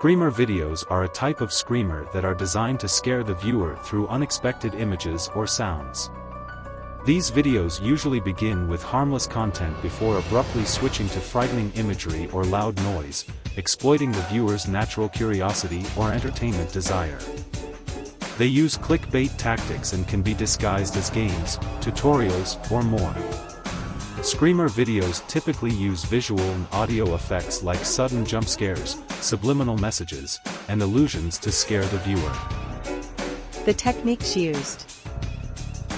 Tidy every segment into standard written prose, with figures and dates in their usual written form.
Screamer videos are a type of screamer that are designed to scare the viewer through unexpected images or sounds. These videos usually begin with harmless content before abruptly switching to frightening imagery or loud noise, exploiting the viewer's natural curiosity or entertainment desire. They use clickbait tactics and can be disguised as games, tutorials, or more. Screamer videos typically use visual and audio effects like sudden jump scares, subliminal messages, and illusions to scare the viewer. The techniques used.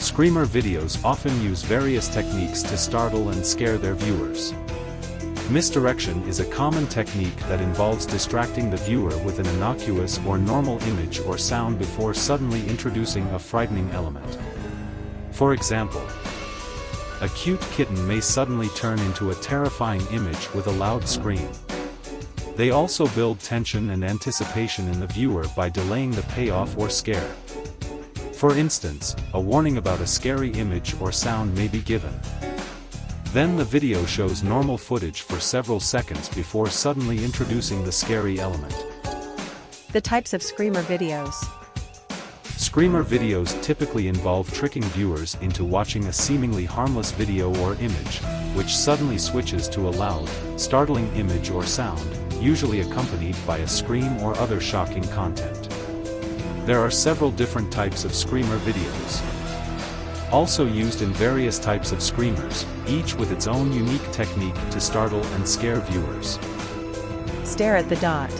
Screamer videos often use various techniques to startle and scare their viewers. Misdirection is a common technique that involves distracting the viewer with an innocuous or normal image or sound before suddenly introducing a frightening element. For example, a cute kitten may suddenly turn into a terrifying image with a loud scream. They also build tension and anticipation in the viewer by delaying the payoff or scare. For instance, a warning about a scary image or sound may be given. Then the video shows normal footage for several seconds before suddenly introducing the scary element. The types of screamer videos. Screamer videos typically involve tricking viewers into watching a seemingly harmless video or image, which suddenly switches to a loud, startling image or sound, usually accompanied by a scream or other shocking content. There are several different types of screamer videos, also used in various types of screamers, each with its own unique technique to startle and scare viewers. Stare at the dot.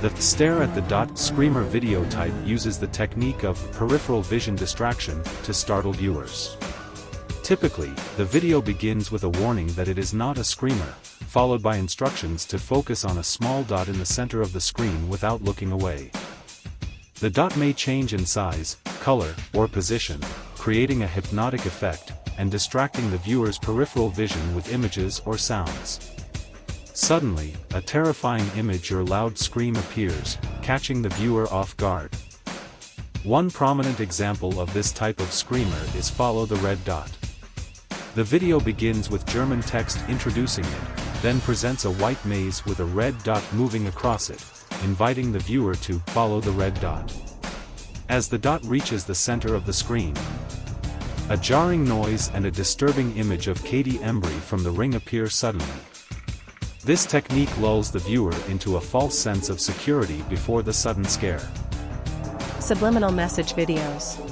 The stare at the dot screamer video type uses the technique of peripheral vision distraction to startle viewers. Typically, the video begins with a warning that it is not a screamer, followed by instructions to focus on a small dot in the center of the screen without looking away. The dot may change in size, color, or position, creating a hypnotic effect, and distracting the viewer's peripheral vision with images or sounds. Suddenly, a terrifying image or loud scream appears, catching the viewer off guard. One prominent example of this type of screamer is Follow the Red Dot. The video begins with German text introducing it, then presents a white maze with a red dot moving across it, inviting the viewer to follow the red dot. As the dot reaches the center of the screen, a jarring noise and a disturbing image of Katie Embry from The Ring appear suddenly. This technique lulls the viewer into a false sense of security before the sudden scare. Subliminal message videos.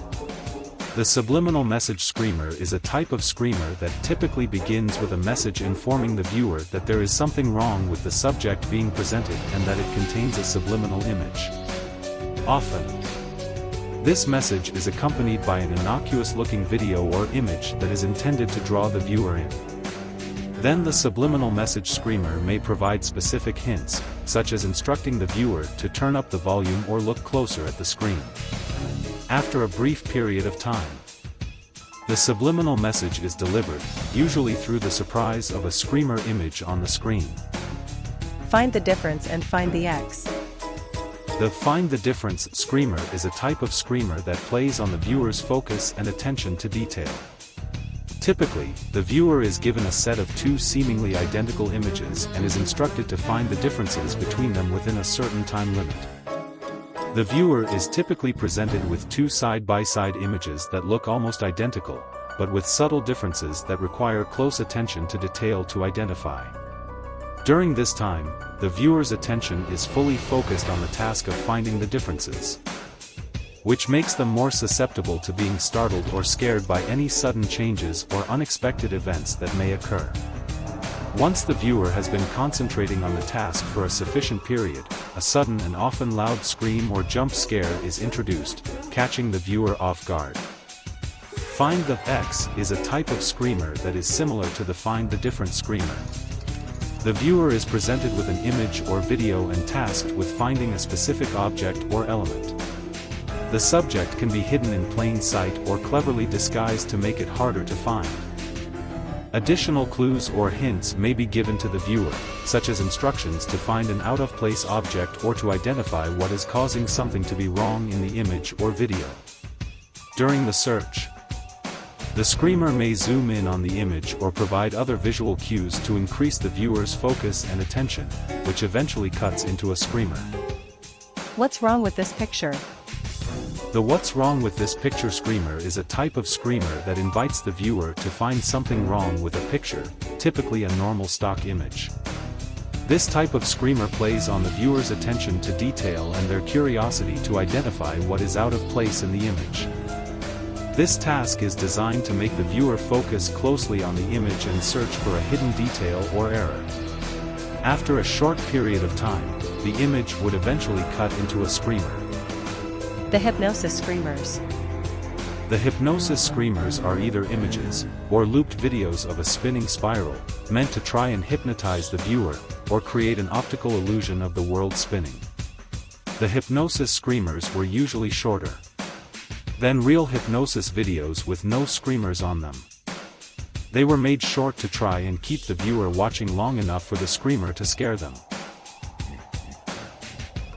The subliminal message screamer is a type of screamer that typically begins with a message informing the viewer that there is something wrong with the subject being presented and that it contains a subliminal image. Often, this message is accompanied by an innocuous-looking video or image that is intended to draw the viewer in. Then the subliminal message screamer may provide specific hints, such as instructing the viewer to turn up the volume or look closer at the screen. After a brief period of time, the subliminal message is delivered, usually through the surprise of a screamer image on the screen. Find the difference and find the X. The Find the Difference screamer is a type of screamer that plays on the viewer's focus and attention to detail. Typically, the viewer is given a set of two seemingly identical images and is instructed to find the differences between them within a certain time limit. The viewer is typically presented with two side-by-side images that look almost identical, but with subtle differences that require close attention to detail to identify. During this time, the viewer's attention is fully focused on the task of finding the differences, which makes them more susceptible to being startled or scared by any sudden changes or unexpected events that may occur. Once the viewer has been concentrating on the task for a sufficient period, a sudden and often loud scream or jump scare is introduced, catching the viewer off guard. Find the X is a type of screamer that is similar to the Find the Difference screamer. The viewer is presented with an image or video and tasked with finding a specific object or element. The subject can be hidden in plain sight or cleverly disguised to make it harder to find. Additional clues or hints may be given to the viewer, such as instructions to find an out-of-place object or to identify what is causing something to be wrong in the image or video. During the search, The screamer may zoom in on the image or provide other visual cues to increase the viewer's focus and attention, which eventually cuts into a screamer. What's wrong with this picture? The "what's wrong with this picture" screamer is a type of screamer that invites the viewer to find something wrong with a picture, typically a normal stock image. This type of screamer plays on the viewer's attention to detail and their curiosity to identify what is out of place in the image. This task is designed to make the viewer focus closely on the image and search for a hidden detail or error. After a short period of time, the image would eventually cut into a screamer. The hypnosis screamers. The hypnosis screamers are either images, or looped videos of a spinning spiral, meant to try and hypnotize the viewer, or create an optical illusion of the world spinning. The hypnosis screamers were usually shorter than real hypnosis videos with no screamers on them. They were made short to try and keep the viewer watching long enough for the screamer to scare them.